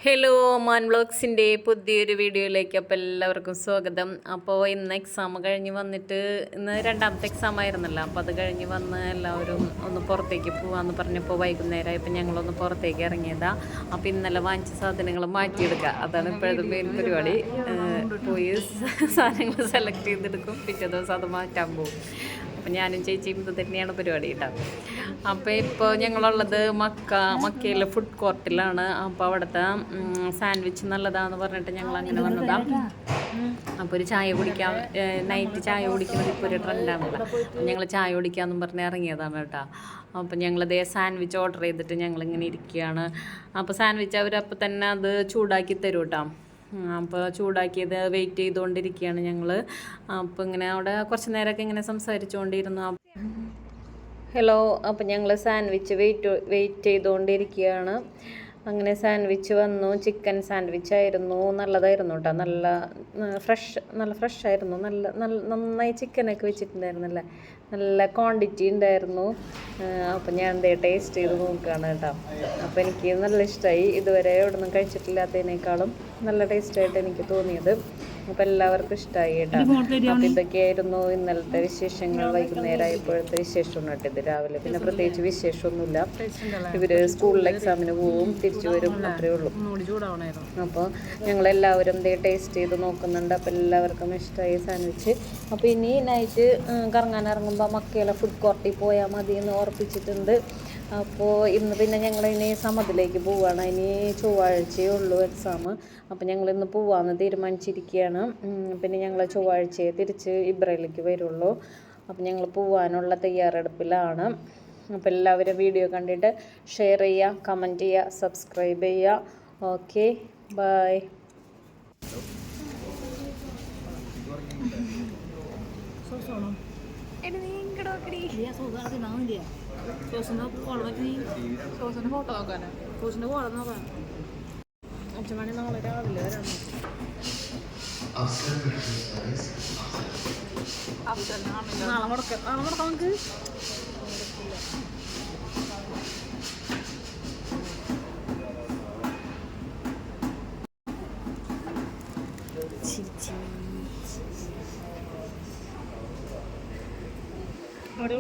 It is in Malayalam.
ഹലോ മാൻ വ്ളോഗ്സിൻ്റെ പുതിയൊരു വീഡിയോയിലേക്ക് അപ്പോൾ എല്ലാവർക്കും സ്വാഗതം. അപ്പോൾ ഇന്ന് എക്സാം കഴിഞ്ഞ് വന്നിട്ട് ഇന്ന് രണ്ടാമത്തെ എക്സാം ആയിരുന്നല്ലോ. അപ്പോൾ അത് കഴിഞ്ഞ് വന്ന് എല്ലാവരും ഒന്ന് പുറത്തേക്ക് പോകാമെന്ന് പറഞ്ഞപ്പോൾ വൈകുന്നേരമായപ്പോൾ ഞങ്ങളൊന്ന് പുറത്തേക്ക് ഇറങ്ങിയതാണ്. അപ്പോൾ ഇന്നലെ വാങ്ങിച്ച സാധനങ്ങൾ മാറ്റിയെടുക്കുക, അതാണ് ഇപ്പോഴത്തെ മെയിൻ പരിപാടി. പോയി സാധനങ്ങൾ സെലക്ട് ചെയ്തെടുക്കും, പിറ്റേ ദിവസം അത് മാറ്റാൻ പോകും. അപ്പം ഞാനും ചേച്ചിയും ഇത് തന്നെയാണ് പരിപാടി കേട്ടോ. അപ്പോൾ ഇപ്പോൾ ഞങ്ങളുള്ളത് മക്കയിലെ ഫുഡ് കോർട്ടിലാണ്. അപ്പോൾ അവിടുത്തെ സാൻഡ്വിച്ച് നല്ലതാണെന്ന് പറഞ്ഞിട്ട് ഞങ്ങൾ അങ്ങനെ വന്നതാണ്. അപ്പോൾ ഒരു ചായ കുടിക്കാൻ, നൈറ്റ് ചായ കുടിക്കുന്നത് ഇപ്പോൾ ഒരു ട്രെൻഡാണല്ലോ. ഞങ്ങൾ ചായ കുടിക്കാമെന്നും പറഞ്ഞ് ഇറങ്ങിയതാണ് കേട്ടോ. അപ്പോൾ ഞങ്ങളതേ സാൻഡ്വിച്ച് ഓർഡർ ചെയ്തിട്ട് ഞങ്ങളിങ്ങനെ ഇരിക്കുകയാണ്. അപ്പോൾ സാൻഡ്വിച്ച് അവരപ്പോൾ തന്നെ അത് ചൂടാക്കി തരും കേട്ടോ. അപ്പോൾ ചൂടാക്കിയത് വെയിറ്റ് ചെയ്തുകൊണ്ടിരിക്കുകയാണ് ഞങ്ങൾ. അപ്പോൾ ഇങ്ങനെ അവിടെ കുറച്ച് നേരമൊക്കെ ഇങ്ങനെ സംസാരിച്ചുകൊണ്ടിരുന്നു. ഹലോ, അപ്പോൾ ഞങ്ങൾ സാൻഡ്വിച്ച് വെയിറ്റ് ചെയ്തുകൊണ്ടിരിക്കുകയാണ്. അങ്ങനെ സാൻഡ്വിച്ച് വന്നു. ചിക്കൻ സാൻഡ്വിച്ച് ആയിരുന്നു, നല്ലതായിരുന്നു കേട്ടോ. നല്ല ഫ്രഷ് ആയിരുന്നു. നന്നായി ചിക്കനൊക്കെ വെച്ചിട്ടുണ്ടായിരുന്നല്ലേ, നല്ല ക്വാണ്ടിറ്റി ഉണ്ടായിരുന്നു. അപ്പം ഞാൻ ടേസ്റ്റ് ചെയ്ത് നോക്കുകയാണ് കേട്ടോ. അപ്പോൾ എനിക്ക് നല്ല ഇഷ്ടമായി. ഇതുവരെ എവിടെ നിന്നും കഴിച്ചിട്ടില്ലാത്തതിനേക്കാളും നല്ല ടേസ്റ്റായിട്ട് എനിക്ക് തോന്നിയത്. അപ്പോൾ എല്ലാവർക്കും ഇഷ്ടമായി കേട്ടോ. അപ്പോൾ ഇതൊക്കെയായിരുന്നു ഇന്നലത്തെ വിശേഷങ്ങൾ. വൈകുന്നേരമായപ്പോഴത്തെ വിശേഷമാണ് കേട്ടോ ഇത്. രാവിലെ പിന്നെ പ്രത്യേകിച്ച് വിശേഷമൊന്നുമില്ല. ഇവർ സ്കൂളിൽ എക്സാമിന് പോവും, തിരിച്ചു വരും, അത്രയേ ഉള്ളൂ. അപ്പോൾ ഞങ്ങളെല്ലാവരും ടേസ്റ്റ് ചെയ്ത് നോക്കുന്നുണ്ട്. അപ്പോൾ എല്ലാവർക്കും ഇഷ്ടമായി സാൻഡ്വിച്ച്. അപ്പോൾ ഇനി നൈറ്റ് കറങ്ങാൻ ഇറങ്ങുമ്പോൾ മക്കയിലെ ഫുഡ് കോർട്ടിൽ പോയാൽ മതി എന്ന് ഓർപ്പിച്ചിട്ടുണ്ട്. അപ്പോൾ ഇന്ന് പിന്നെ ഞങ്ങളിനി സമതിലേക്ക് പോവുകയാണ്. ഇനി ചൊവ്വാഴ്ചയേ ഉള്ളൂ എക്സാം. അപ്പോൾ ഞങ്ങളിന്ന് പോവാമെന്ന് തീരുമാനിച്ചിരിക്കുകയാണ്. പിന്നെ ഞങ്ങൾ ചൊവ്വാഴ്ചയെ തിരിച്ച് ഇബ്രയിലേക്ക് വരുള്ളൂ. അപ്പോൾ ഞങ്ങൾ പോവാനുള്ള തയ്യാറെടുപ്പിലാണ്. അപ്പോൾ എല്ലാവരും വീഡിയോ കണ്ടിട്ട് ഷെയർ ചെയ്യുക, കമൻറ്റ് ചെയ്യുക, സബ്സ്ക്രൈബ് ചെയ്യുക. Okay, bye. സോസിന്റെ ഫോട്ടോ നോക്കാനോ? സോസിന്റെ ഫോട്ടോ നോക്കാൻ അച്ഛമണി നാളെ രാവിലെ വരാം. നാളെ മുടക്കാം നമുക്ക്. അവിടെ